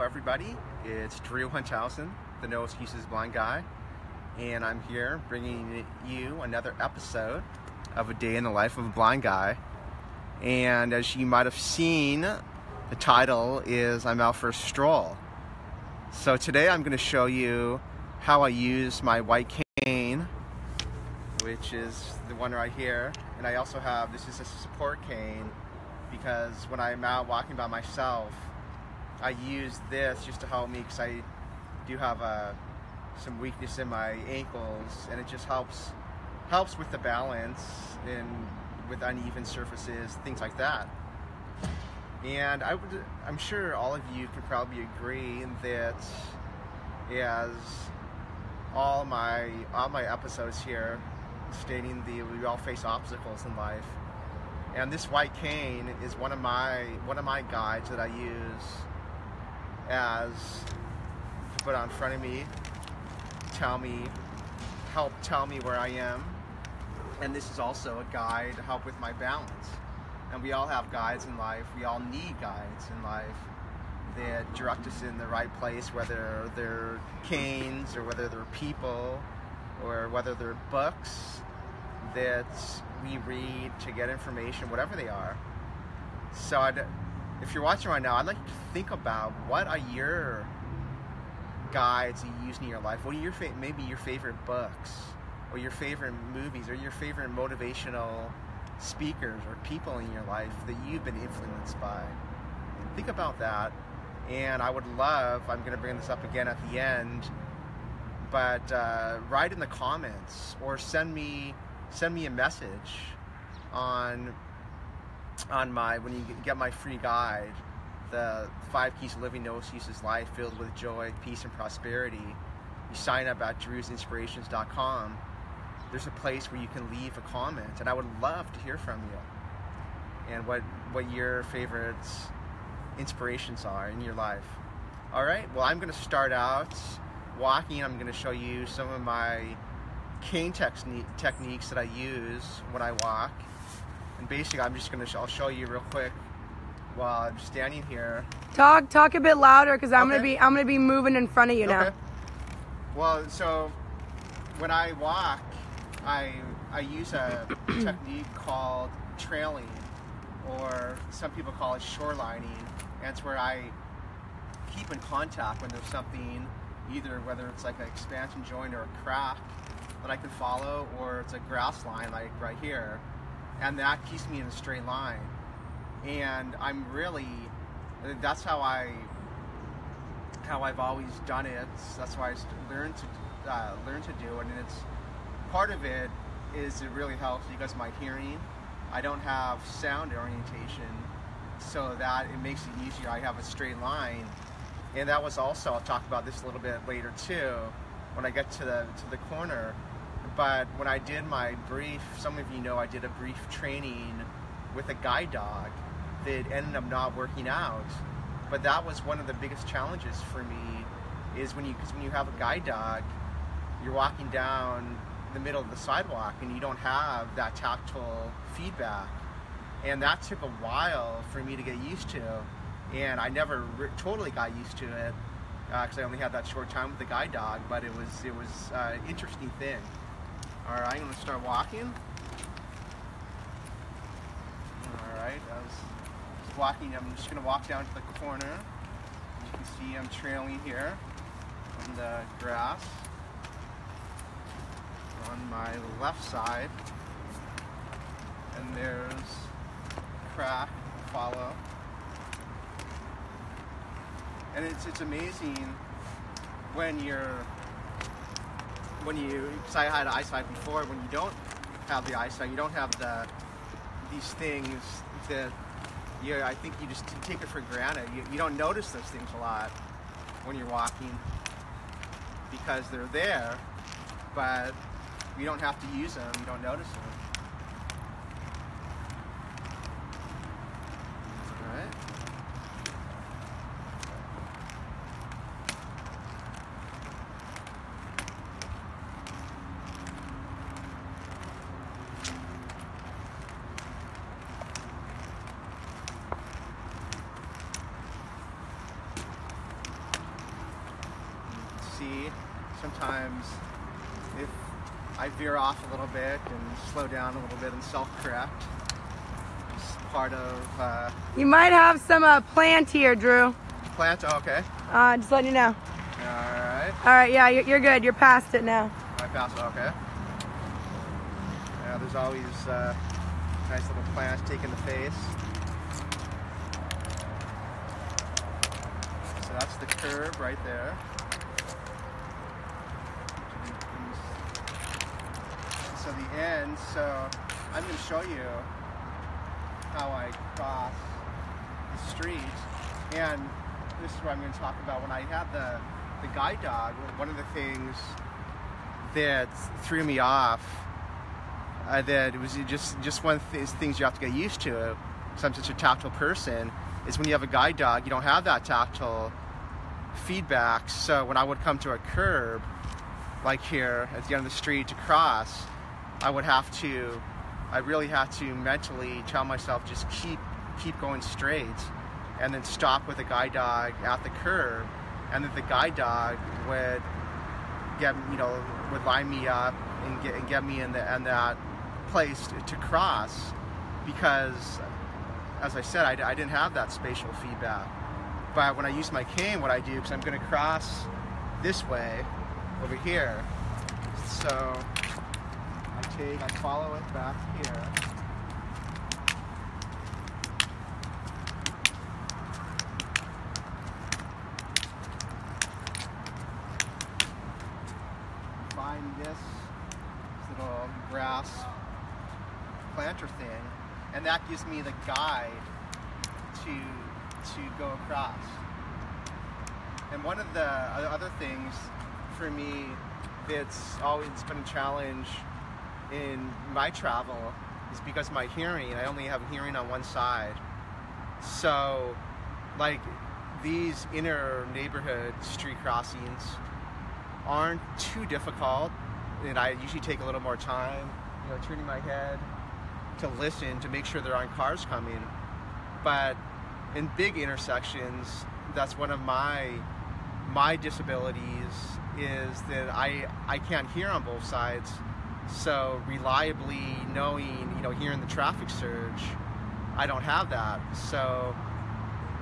everybody, it's Drew Hunthausen, the No Excuses Blind Guy, and I'm here bringing you another episode of A Day in the Life of a Blind Guy. And as you might have seen, the title is I'm Out for a Stroll. So today I'm going to show you how I use my white cane, which is the one right here, and I also have, this is a support cane, because when I'm out walking by myself, I use this just to help me, because I do have some weakness in my ankles, and it just helps with the balance and with uneven surfaces, things like that. And I'm sure all of you can probably agree that as all my episodes here stating we all face obstacles in life, and this white cane is one of my guides that I use as to put on front of me, help tell me where I am. And this is also a guide to help with my balance. And we all have guides in life, we all need guides in life that direct us in the right place, whether they're canes or whether they're people or whether they're books that we read to get information, whatever they are. So if you're watching right now, I'd like you to think about what are your guides you use in your life. What are your maybe your favorite books or your favorite movies or your favorite motivational speakers or people in your life that you've been influenced by. Think about that. And I would love, I'm going to bring this up again at the end, but write in the comments or send me a message on my, when you get my free guide, the 5 Keys to Living No Excuses Life Filled with Joy, Peace, and Prosperity. You sign up at drewsinspirations.com. There's a place where you can leave a comment, and I would love to hear from you and what your favorite inspirations are in your life. All right, well, I'm going to start out walking. I'm going to show you some of my cane techniques that I use when I walk. And basically, I'll show you real quick while I'm standing here. Talk a bit louder, because I'm gonna be moving in front of you now. Well, so when I walk, I use a technique called trailing, or some people call it shorelining, and it's where I keep in contact when there's something, either whether it's like an expansion joint or a crack that I can follow, or it's a grass line like right here, and that keeps me in a straight line. And that's how I've always done it. That's why I learned to do it, and it's part of it is it really helps because my hearing, I don't have sound orientation, so that it makes it easier. I have a straight line, and that was also, I'll talk about this a little bit later too when I get to the corner. But when I did my brief, some of you know I did a brief training with a guide dog that ended up not working out. But that was one of the biggest challenges for me, is because when you have a guide dog, you're walking down the middle of the sidewalk and you don't have that tactile feedback. And that took a while for me to get used to. And I never totally got used to it because I only had that short time with the guide dog, but it was an interesting thing. All right, I'm going to start walking. All right, I was just walking. I'm just going to walk down to the corner. You can see I'm trailing here on the grass on my left side, and there's a crack to follow. And it's amazing because I had eyesight before, when you don't have the eyesight, you don't have these things that I think you just take it for granted. You don't notice those things a lot when you're walking because they're there, but you don't have to use them, you don't notice them. All right. see. Sometimes if I veer off a little bit and slow down a little bit and self-correct, it's part of... You might have some plant here, Drew. Plant? Oh, okay. Just letting you know. Alright. Alright, yeah, you're good. You're past it now. I pass it, okay. Yeah, there's always nice little plants taking the face. So that's the curb right there. So the end, so I'm going to show you how I cross the street. And this is what I'm going to talk about. When I had the guide dog, one of the things that threw me off, that it was just one of these things you have to get used to, because I'm such a tactile person, is when you have a guide dog, you don't have that tactile feedback. So when I would come to a curb, like here at the end of the street to cross, I really had to mentally tell myself just keep going straight, and then stop with a guide dog at the curb, and then the guide dog would would line me up and get me in that place to cross, because as I said, I didn't have that spatial feedback. But when I use my cane, what I do, because I'm going to cross this way over here, so I follow it back here. Find this little grass planter thing, and that gives me the guide to go across. And one of the other things for me that's always been a challenge in my travel is because of my hearing. I only have hearing on one side. So, like, these inner neighborhood street crossings aren't too difficult, and I usually take a little more time, turning my head to listen to make sure there aren't cars coming. But in big intersections, that's one of my disabilities, is that I can't hear on both sides. So reliably knowing, hearing the traffic surge, I don't have that. So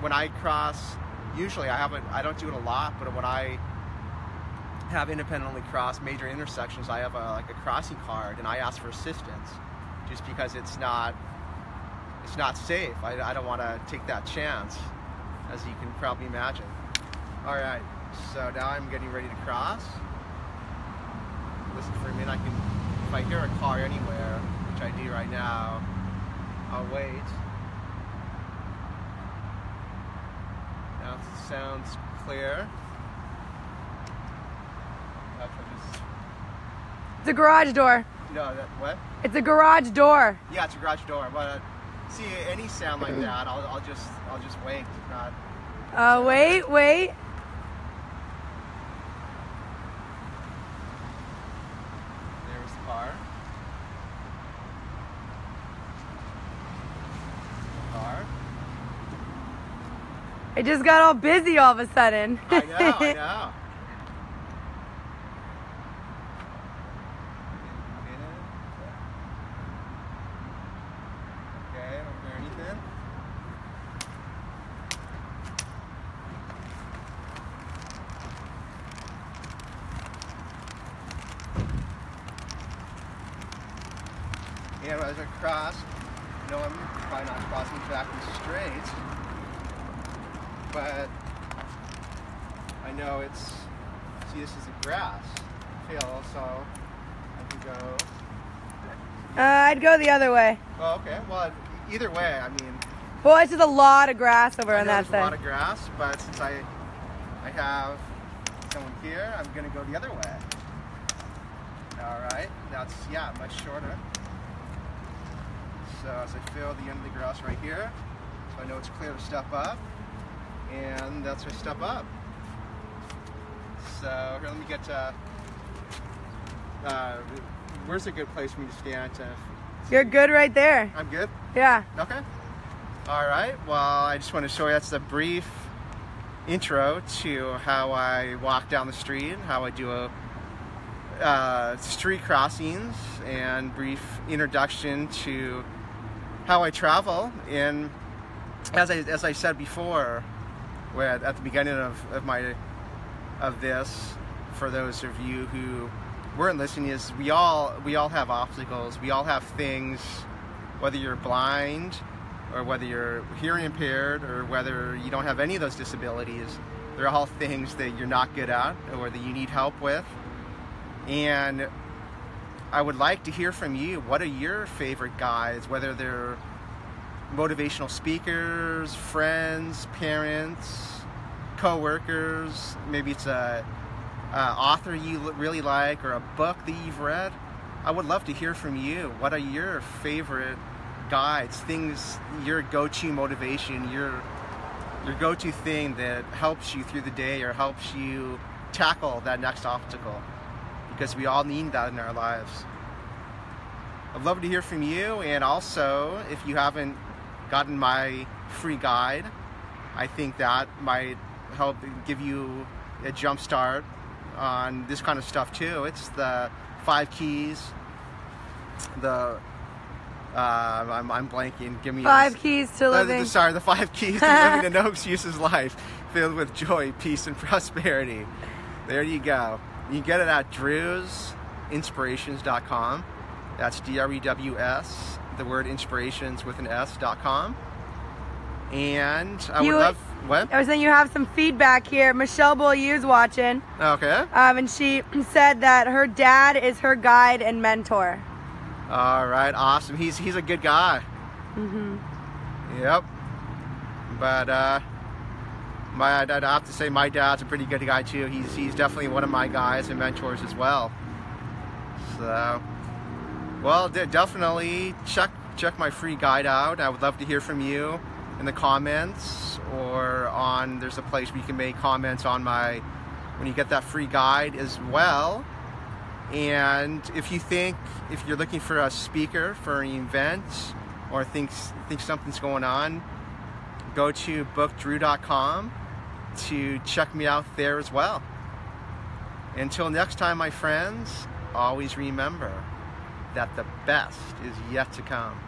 when I cross, usually I don't do it a lot, but when I have independently crossed major intersections, I have a crossing card, and I ask for assistance, just because it's not safe. I don't want to take that chance, as you can probably imagine. All right, so now I'm getting ready to cross. Listen for a minute. If I hear a car anywhere, which I do right now, I'll wait. Now it sounds clear. It's a garage door. No, what? It's a garage door. Yeah, it's a garage door. But see, any sound like that, I'll just wait. Not. Wait. There's the car. It just got all busy all of a sudden. I know. And as I cross, I'm probably not crossing exactly straight, but I know see, this is a grass hill, so I can go. I'd go the other way. Oh, okay. Well, either way, Well, it's just a lot of grass over on that there's side. a lot of grass, but since I have someone here, I'm going to go the other way. All right. That's, much shorter. So as I feel the end of the grass right here, so I know it's clear to step up, and that's where I step up. So here, let me get to, where's a good place for me to stand? You're good right there. I'm good? Yeah. Okay. All right, well, I just want to show you, that's a brief intro to how I walk down the street, how I do street crossings, and brief introduction to how I travel. And as I said before, at the beginning of this, for those of you who weren't listening, is we all have obstacles. We all have things, whether you're blind or whether you're hearing impaired or whether you don't have any of those disabilities. They're all things that you're not good at or that you need help with. And I would like to hear from you. What are your favorite guides, whether they're motivational speakers, friends, parents, co-workers, maybe it's a author you really like or a book that you've read. I would love to hear from you. What are your favorite guides, things, your go-to motivation, your go-to thing that helps you through the day or helps you tackle that next obstacle? Because we all need that in our lives. I'd love to hear from you. And also, if you haven't gotten my free guide, I think that might help give you a jump start on this kind of stuff too. It's the 5 keys. I'm blanking. Give me 5 keys to living. The 5 keys to living a no excuses life filled with joy, peace, and prosperity. There you go. You can get it at drewsinspirations.com. That's DREWS, the word inspirations with an S.com. And I would love... What? I was saying you have some feedback here. Michelle Beaulieu's watching. Okay. And she said that her dad is her guide and mentor. All right, awesome. He's a good guy. Mm-hmm. Yep. But I'd have to say my dad's a pretty good guy too. He's definitely one of my guides and mentors as well. So, well, definitely check my free guide out. I would love to hear from you in the comments or there's a place where you can make comments on when you get that free guide as well. And if you're looking for a speaker for an event or think something's going on, go to bookdrew.com to check me out there as well. Until next time, my friends, always remember that the best is yet to come.